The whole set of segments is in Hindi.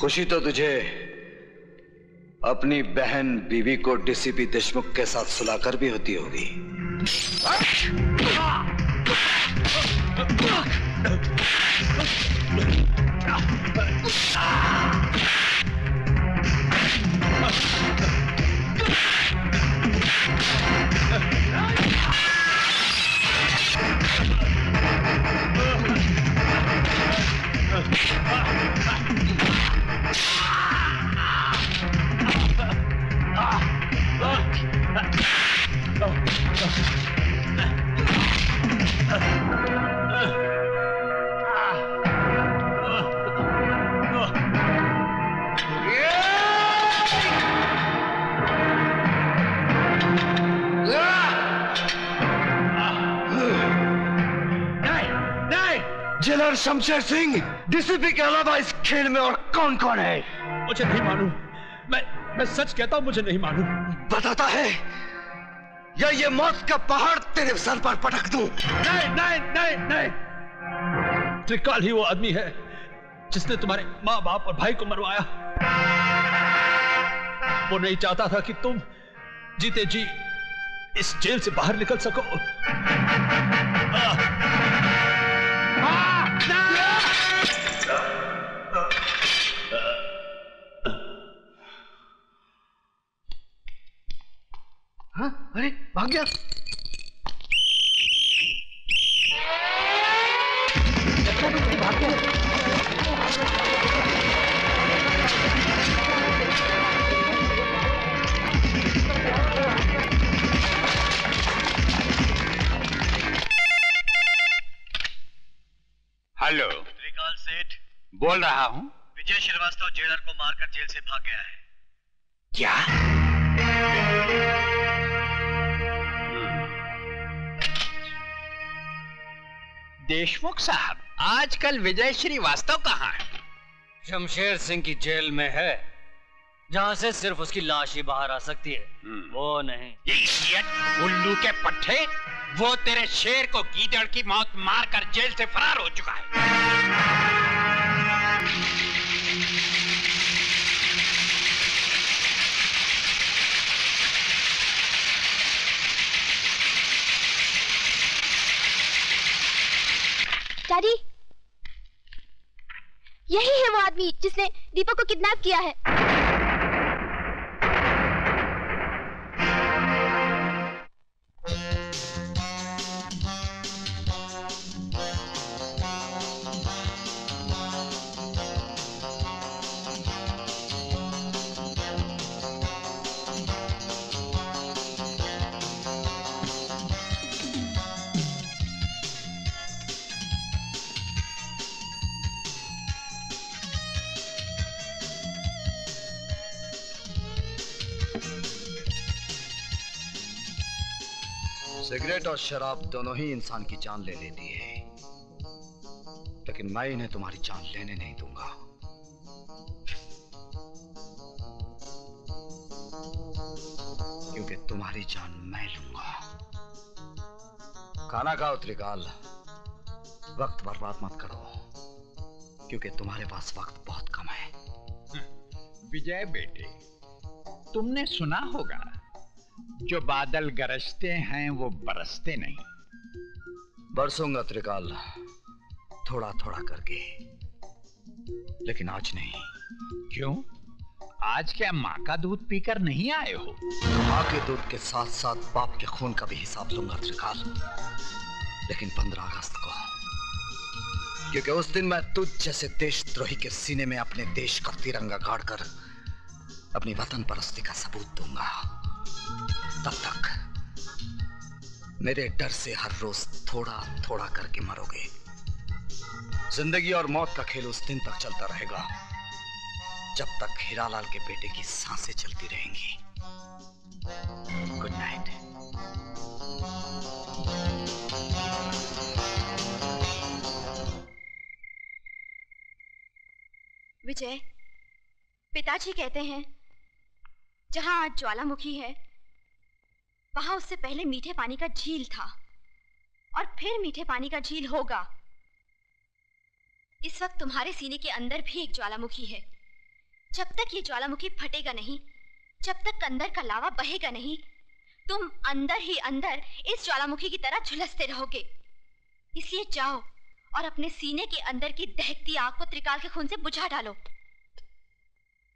खुशी तो तुझे अपनी बहन बीवी को डीसीपी देशमुख के साथ सुलाकर भी होती होगी। जेलर शमशेर सिंह, डीसीपी के अलावा इस खेल में और कौन कौन है? मुझे नहीं मालूम। मैं सच कहता हूं, मुझे नहीं मालूम। बताता है या ये मौत का पहाड़ तेरे सर पर पटक दूं? नहीं नहीं नहीं नहीं। त्रिकाल ही वो आदमी है जिसने तुम्हारे माँ बाप और भाई को मरवाया। वो नहीं चाहता था कि तुम जीते जी इस जेल से बाहर निकल सको। हाँ? अरे भाग गया। भाग गया। हेलो, त्रिकाल सेठ बोल रहा हूँ। विजय श्रीवास्तव जेलर को मारकर जेल से भाग गया है। क्या? देशमुख साहब, आजकल विजय श्रीवास्तव कहाँ है? शमशेर सिंह की जेल में है, जहाँ से सिर्फ उसकी लाश ही बाहर आ सकती है। वो नहीं। इडियट, उल्लू के पट्टे, वो तेरे शेर को गीदड़ की मौत मारकर जेल से फरार हो चुका है। डैडी, यही है वो आदमी जिसने दीपक को किडनैप किया है। सिगरेट और शराब दोनों ही इंसान की जान ले लेती है, लेकिन मैं इन्हें तुम्हारी जान लेने नहीं दूंगा। क्योंकि तुम्हारी जान मैं लूंगा। खाना खाओ त्रिकाल, वक्त बर्बाद मत करो, क्योंकि तुम्हारे पास वक्त बहुत कम है। विजय बेटे, तुमने सुना होगा, जो बादल गरजते हैं वो बरसते नहीं। बरसूंगा त्रिकाल, थोड़ा थोड़ा करके, लेकिन आज नहीं। क्यों? आज क्या माँ का दूध पीकर नहीं आए हो? माँ के दूध के साथ साथ बाप के खून का भी हिसाब लूंगा त्रिकाल, लेकिन 15 अगस्त को, क्योंकि उस दिन मैं तुझ जैसे देशद्रोही के सीने में अपने देश का तिरंगा गाड़कर अपनी वतन परस्ती का सबूत दूंगा। तब तक मेरे डर से हर रोज थोड़ा थोड़ा करके मरोगे। जिंदगी और मौत का खेल उस दिन तक चलता रहेगा जब तक हीरालाल के बेटे की सांसें चलती रहेंगी। Good night. विजय, पिताजी कहते हैं जहां आज ज्वालामुखी है, वहां उससे पहले मीठे पानी का झील था और फिर मीठे पानी का झील होगा। इस वक्त तुम्हारे सीने के अंदर भी एक ज्वालामुखी है, जब तक ये ज्वालामुखी फटेगा नहीं, जब तक अंदर का लावा बहेगा नहीं, तुम अंदर ही अंदर इस ज्वालामुखी की तरह झुलसते रहोगे। इसलिए जाओ और अपने सीने के अंदर की दहकती आग को त्रिकाल के खून से बुझा डालो।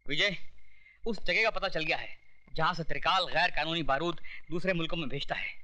विजय, उस जगह का पता चल गया है जहां से त्रिकाल गैर कानूनी बारूद दूसरे मुल्कों में भेजता है।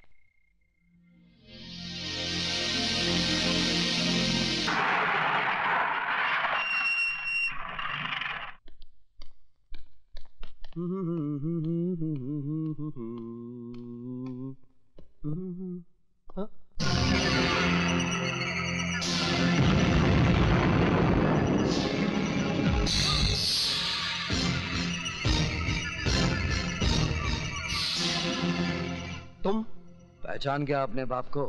तुम पहचान गया अपने बाप को?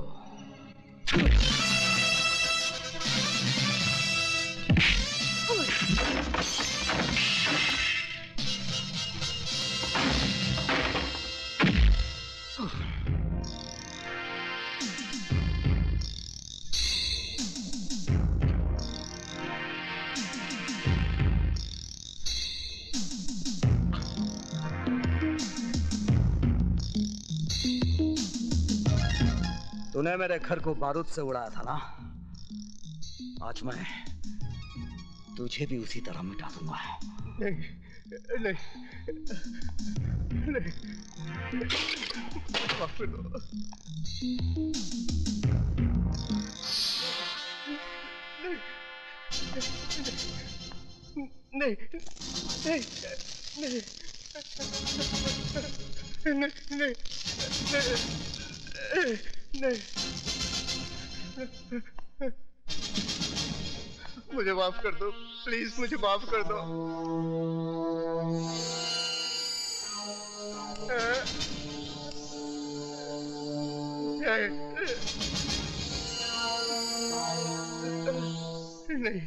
तूने मेरे घर को बारूद से उड़ाया था ना, आज मैं तुझे भी उसी तरह मिटा दूंगा। नहीं, नहीं, नहीं, माफ कर दो। नहीं, नहीं, नहीं, नहीं, नहीं, नहीं, मुझे माफ कर दो, प्लीज मुझे माफ कर दो। नहीं,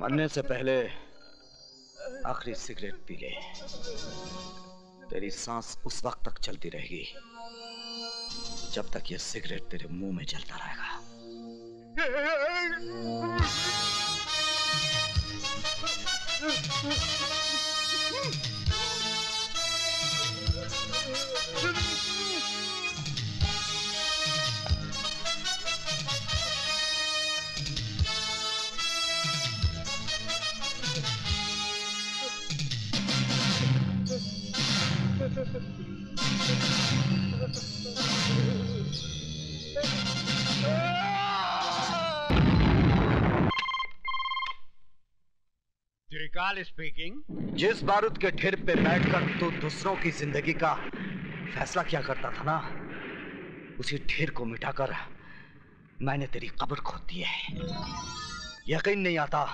मरने से पहले आखिरी सिगरेट पी ले। तेरी सांस उस वक्त तक चलती रहेगी जब तक ये सिगरेट तेरे मुंह में जलता रहेगा। त्रिकाल स्पीकिंग। जिस बारूद के ढेर पे बैठकर तू दूसरों की जिंदगी का फैसला किया करता था ना, उसी ढेर को मिटाकर मैंने तेरी कब्र खोद दी है। यकीन नहीं आता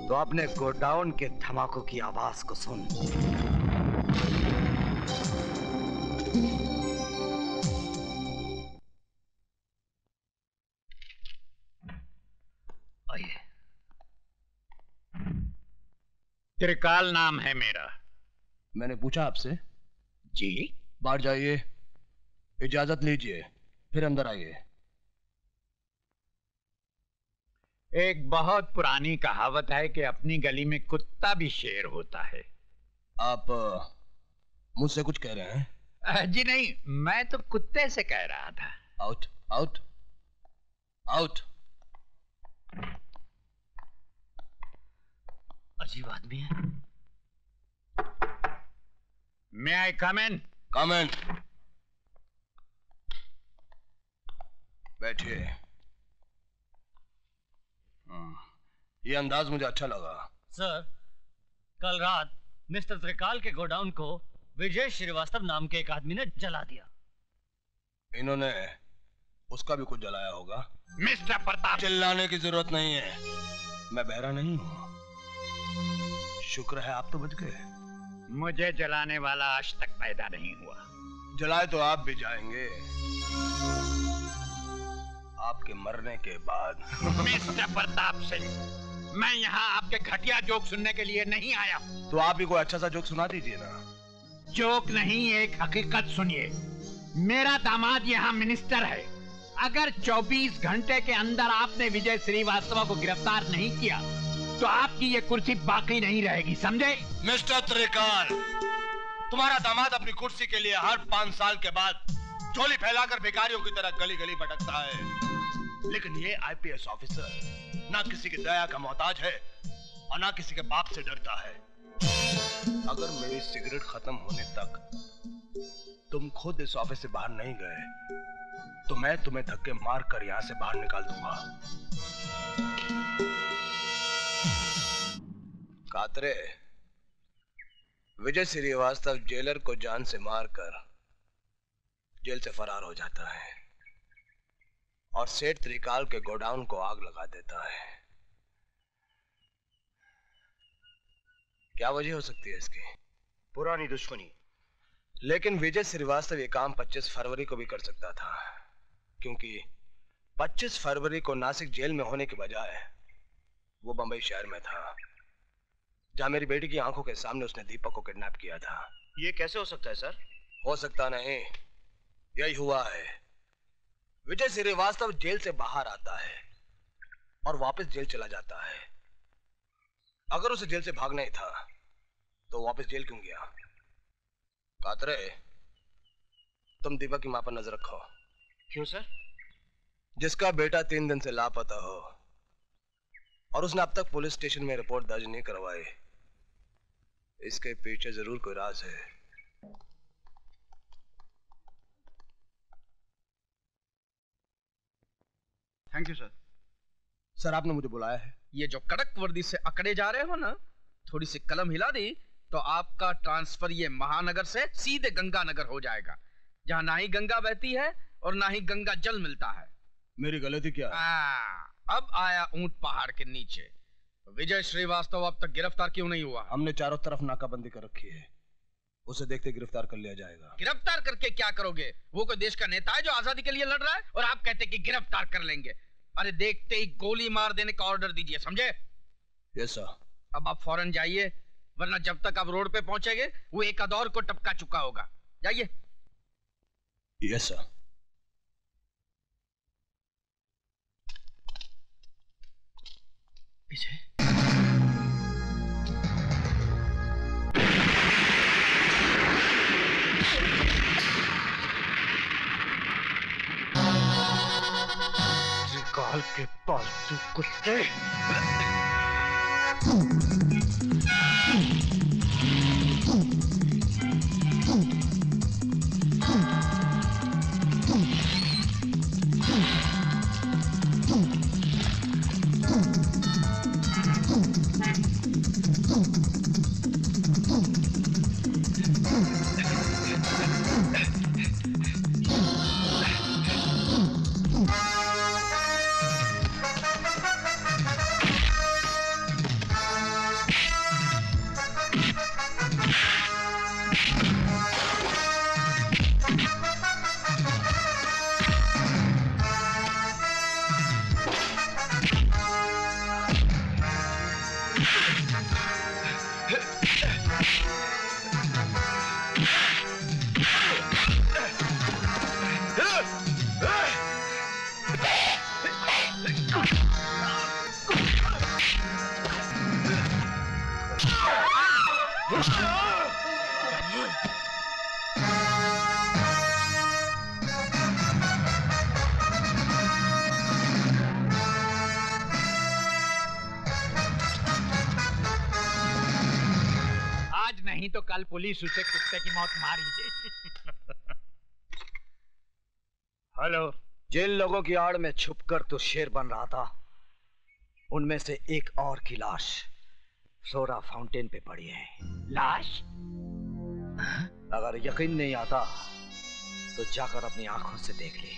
तो अपने गोडाउन के धमाकों की आवाज को सुन। आइए। त्रिकाल नाम है मेरा। मैंने पूछा आपसे? जी। बाहर जाइए, इजाजत लीजिए, फिर अंदर आइए। एक बहुत पुरानी कहावत है कि अपनी गली में कुत्ता भी शेर होता है। आप मुझसे कुछ कह रहे हैं? जी नहीं, मैं तो कुत्ते से कह रहा था। Out, out, out. अजीब आदमी है। May I come in? कम इन। बैठिए। ये अंदाज मुझे अच्छा लगा। सर, कल रात मिस्टर त्रिकाल के गोडाउन को विजय श्रीवास्तव नाम के एक आदमी ने जला दिया। इन्होंने उसका भी कुछ जलाया होगा। मिस्टर प्रताप, चिल्लाने की जरूरत नहीं है, मैं बहरा नहीं हूं। शुक्र है आप तो बच गए। मुझे जलाने वाला आज तक पैदा नहीं हुआ। जलाए तो आप भी जाएंगे, आपके मरने के बाद। मिस्टर प्रताप सिंह, मैं यहाँ आपके घटिया जोक सुनने के लिए नहीं आया हूँ। तो आप भी कोई अच्छा सा जोक सुना दीजिए ना। जोक नहीं, एक हकीकत सुनिए। मेरा दामाद यहाँ मिनिस्टर है। अगर 24 घंटे के अंदर आपने विजय श्रीवास्तव को गिरफ्तार नहीं किया तो आपकी ये कुर्सी बाकी नहीं रहेगी, समझे? मिस्टर त्रिकाल, तुम्हारा दामाद अपनी कुर्सी के लिए हर 5 साल के बाद झोली फैलाकर भिखारियों की तरह गली गली भटकता है, लेकिन ये आईपीएस ऑफिसर ना किसी की दया का मोहताज है और ना किसी के बाप से डरता है। अगर मेरी सिगरेट खत्म होने तक तुम खुद इस ऑफिस से बाहर नहीं गए तो मैं तुम्हें धक्के मारकर यहां से बाहर निकाल दूंगा। कातरे, विजय श्रीवास्तव जेलर को जान से मारकर जेल से फरार हो जाता है और सेठ त्रिकाल के गोडाउन को आग लगा देता है। क्या वजह हो सकती है इसकी? पुरानी दुश्मनी। लेकिन विजय श्रीवास्तव ये काम 25 फरवरी को भी कर सकता था, क्योंकि 25 फरवरी को नासिक जेल में होने के बजाय वो बंबई शहर में था, जहां मेरी बेटी की आंखों के सामने उसने दीपक को किडनैप किया था। ये कैसे हो सकता है सर? हो सकता नहीं, यही हुआ है। विजय श्रीवास्तव जेल से बाहर आता है और वापस जेल चला जाता है। अगर उसे जेल से भागना ही था तो वापस जेल क्यों गया? कातरे, तुम दीपक की मां पर नजर रखो। क्यों सर? जिसका बेटा 3 दिन से लापता हो और उसने अब तक पुलिस स्टेशन में रिपोर्ट दर्ज नहीं करवाई, इसके पीछे जरूर कोई राज है। Thank you sir. सर, आपने मुझे बुलाया है? ये जो कड़क वर्दी से अकड़े जा रहे हो ना, थोड़ी सी कलम हिला दी तो आपका ट्रांसफर ये महानगर से सीधे गंगानगर हो जाएगा, जहां ना ही गंगा बहती है और ना ही गंगा जल मिलता है। मेरी गलती क्या है? अब आया ऊंट पहाड़ के नीचे। विजय श्रीवास्तव अब तक गिरफ्तार क्यों नहीं हुआ? हमने चारों तरफ नाकाबंदी कर रखी है, उसे देखते गिरफ्तार कर लिया जाएगा। गिरफ्तार करके क्या करोगे? वो कोई देश का नेता है जो आजादी के लिए लड़ रहा है और आप कहते कि गिरफ्तार कर लेंगे? अरे देखते ही गोली मार देने का ऑर्डर दीजिए, समझे? Yes sir. अब आप फौरन जाइए, वरना जब तक आप रोड पे पहुंचेंगे वो एक अदौर को टपका चुका होगा। जाइए। Yes sir. पीछे। त्रिकाल के पालतू कुत्ते। नहीं तो कल पुलिस उसे कुत्ते की मौत मार ही दे। हेलो। जिन लोगों की आड़ में छुपकर तू शेर बन रहा था, उनमें से एक और की लाश सोरा फाउंटेन पे पड़ी है। लाश? अगर यकीन नहीं आता तो जाकर अपनी आंखों से देख ले।